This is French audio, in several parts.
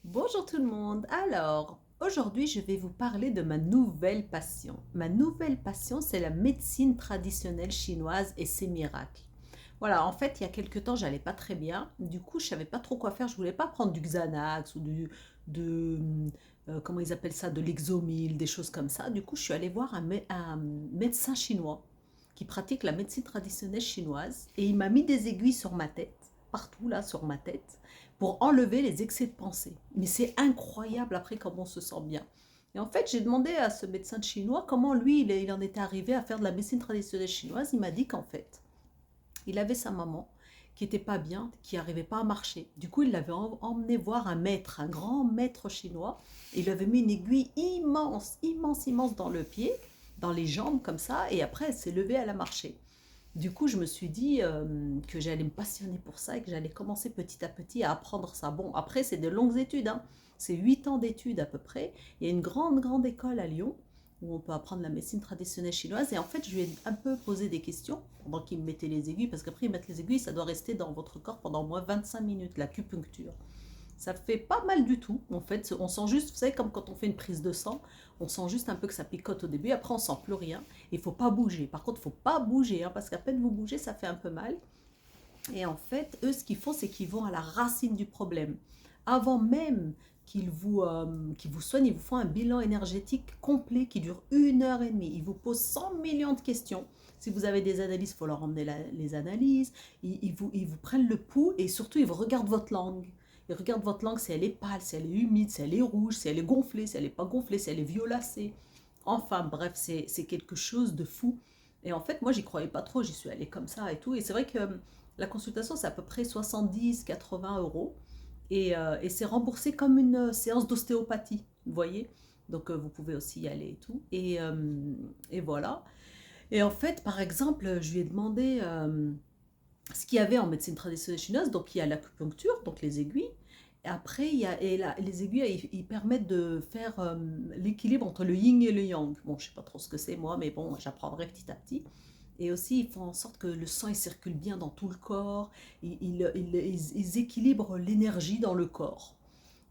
Bonjour tout le monde. Alors, aujourd'hui, je vais vous parler de ma nouvelle passion. Ma nouvelle passion, c'est la médecine traditionnelle chinoise et ses miracles. Voilà, en fait, il y a quelques temps, j'allais pas très bien. Du coup, je savais pas trop quoi faire. Je voulais pas prendre du Xanax ou de comment ils appellent ça, de l'Exomil, des choses comme ça. Du coup, je suis allée voir un médecin chinois qui pratique la médecine traditionnelle chinoise et il m'a mis des aiguilles sur ma tête, partout là, sur ma tête pour enlever les excès de pensée. Mais c'est incroyable après comment on se sent bien. Et en fait, j'ai demandé à ce médecin chinois comment lui, il en était arrivé à faire de la médecine traditionnelle chinoise. Il m'a dit qu'en fait, il avait sa maman qui était pas bien, qui n'arrivait pas à marcher. Du coup, il l'avait emmené voir un maître, un grand maître chinois. Et il lui avait mis une aiguille immense, immense, immense dans le pied, dans les jambes comme ça. Et après, elle s'est levée, elle a marché. Du coup, je me suis dit que j'allais me passionner pour ça et que j'allais commencer petit à petit à apprendre ça. Bon, après, c'est de longues études, hein. C'est 8 ans d'études à peu près. Il y a une grande, grande école à Lyon où on peut apprendre la médecine traditionnelle chinoise. Et en fait, je lui ai un peu posé des questions pendant qu'il me mettait les aiguilles, parce qu'après, ils mettent les aiguilles, ça doit rester dans votre corps pendant au moins 25 minutes, l'acupuncture. Ça fait pas mal du tout, en fait. On sent juste, vous savez, comme quand on fait une prise de sang, on sent juste un peu que ça picote au début, après on sent plus rien. Il faut pas bouger. Par contre, il faut pas bouger, hein, parce qu'à peine vous bougez, ça fait un peu mal. Et en fait, eux, ce qu'ils font, c'est qu'ils vont à la racine du problème. Avant même qu'ils vous soignent, ils vous font un bilan énergétique complet qui dure 1 heure et demie. Ils vous posent 100 millions de questions. Si vous avez des analyses, il faut leur emmener les analyses. Ils vous prennent le pouls et surtout, ils vous regardent votre langue. Ils regardent votre langue, si elle est pâle, si elle est humide, si elle est rouge, si elle est gonflée, si elle n'est pas gonflée, si elle est violacée. Enfin bref, c'est quelque chose de fou. Et en fait, moi, j'y croyais pas trop. J'y suis allée comme ça et tout. Et c'est vrai que la consultation, c'est à peu près 70-80 euros. Et c'est remboursé comme une séance d'ostéopathie, vous voyez. Donc vous pouvez aussi y aller et tout. Et voilà. Et en fait, par exemple, je lui ai demandé ce qu'il y avait en médecine traditionnelle chinoise. Donc il y a l'acupuncture, donc les aiguilles. Et après, les aiguilles, ils permettent de faire l'équilibre entre le yin et le yang. Bon, je sais pas trop ce que c'est moi, mais bon, j'apprendrai petit à petit. Et aussi, ils font en sorte que le sang il circule bien dans tout le corps. Ils équilibrent l'énergie dans le corps.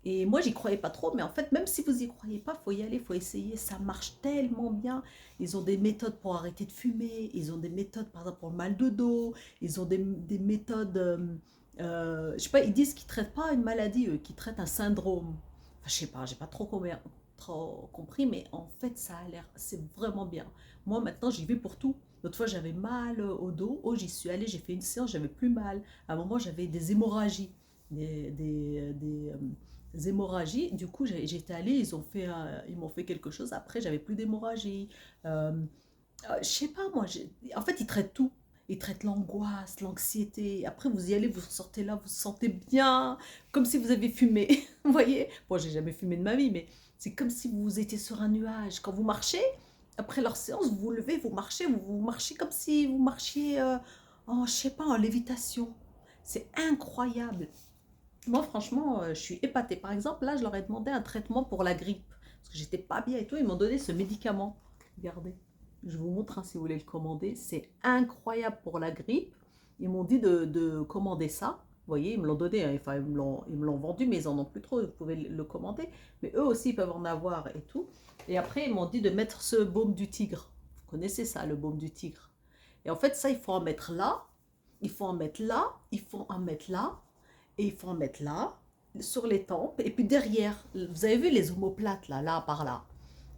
Et moi, j'y croyais pas trop, mais en fait, même si vous y croyez pas, faut y aller, faut essayer. Ça marche tellement bien. Ils ont des méthodes pour arrêter de fumer. Ils ont des méthodes, par exemple, pour le mal de dos. Ils ont des méthodes. Je sais pas, ils disent qu'ils traitent pas une maladie, eux, qu'ils traitent un syndrome. Enfin, je sais pas, j'ai pas trop compris, mais en fait, ça a l'air, c'est vraiment bien. Moi, maintenant, j'y vais pour tout. L'autre fois, j'avais mal au dos. Oh, j'y suis allée, j'ai fait une séance, j'avais plus mal. À un moment, j'avais des hémorragies. Des hémorragies. Du coup, j'étais allée, ils m'ont fait quelque chose. Après, j'avais plus d'hémorragie. Euh, je sais pas, moi. En fait, ils traitent tout. Ils traitent l'angoisse, l'anxiété. Après, vous y allez, vous sortez là, vous vous sentez bien, comme si vous avez fumé. Vous voyez? Bon, j'ai jamais fumé de ma vie, mais c'est comme si vous étiez sur un nuage. Quand vous marchez, après leur séance, vous vous levez, vous marchez comme si vous marchiez je sais pas, en lévitation. C'est incroyable. Moi, franchement, je suis épatée. Par exemple, là, je leur ai demandé un traitement pour la grippe. Parce que j'étais pas bien et tout. Ils m'ont donné ce médicament. Regardez. Je vous montre hein, si vous voulez le commander. C'est incroyable pour la grippe. Ils m'ont dit de commander ça. Vous voyez, ils me l'ont donné. Hein. Enfin, ils me l'ont vendu, mais ils en ont plus trop. Vous pouvez le commander. Mais eux aussi, ils peuvent en avoir et tout. Et après, ils m'ont dit de mettre ce baume du tigre. Vous connaissez ça, le baume du tigre. Et en fait, ça, il faut en mettre là. Il faut en mettre là. Il faut en mettre là et il faut en mettre là, sur les tempes, et puis derrière, vous avez vu les omoplates là, là, par là.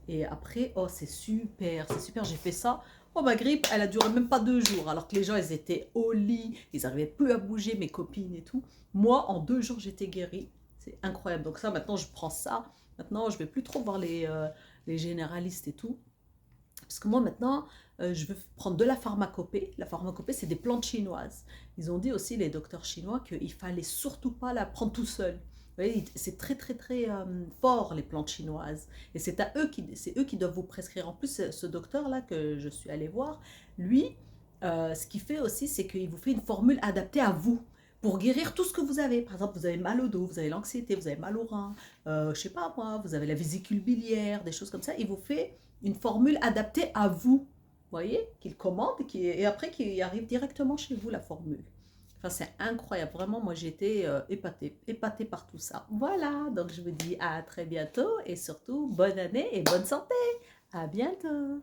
Et après, oh, c'est super, j'ai fait ça. Oh, ma grippe, elle a duré même pas 2 jours, alors que les gens, ils étaient au lit, ils n'arrivaient plus à bouger, mes copines et tout. Moi, en 2 jours, j'étais guérie. C'est incroyable. Donc ça, maintenant, je prends ça. Maintenant, je vais plus trop voir les généralistes et tout. Parce que moi maintenant, je veux prendre de la pharmacopée. La pharmacopée, c'est des plantes chinoises. Ils ont dit aussi, les docteurs chinois, qu'il fallait surtout pas la prendre tout seul. Vous voyez, c'est très très très fort les plantes chinoises. Et c'est eux qui doivent vous prescrire. En plus, ce docteur-là que je suis allée voir, lui, ce qu'il fait aussi, c'est qu'il vous fait une formule adaptée à vous pour guérir tout ce que vous avez. Par exemple, vous avez mal au dos, vous avez l'anxiété, vous avez mal au rein, je sais pas moi, vous avez la vésicule biliaire, des choses comme ça. Il vous fait une formule adaptée à vous. Vous voyez, qu'il commande et après qu'il arrive directement chez vous la formule. Enfin, c'est incroyable. Vraiment, moi, j'étais épatée par tout ça. Voilà, donc je vous dis à très bientôt et surtout, bonne année et bonne santé. À bientôt.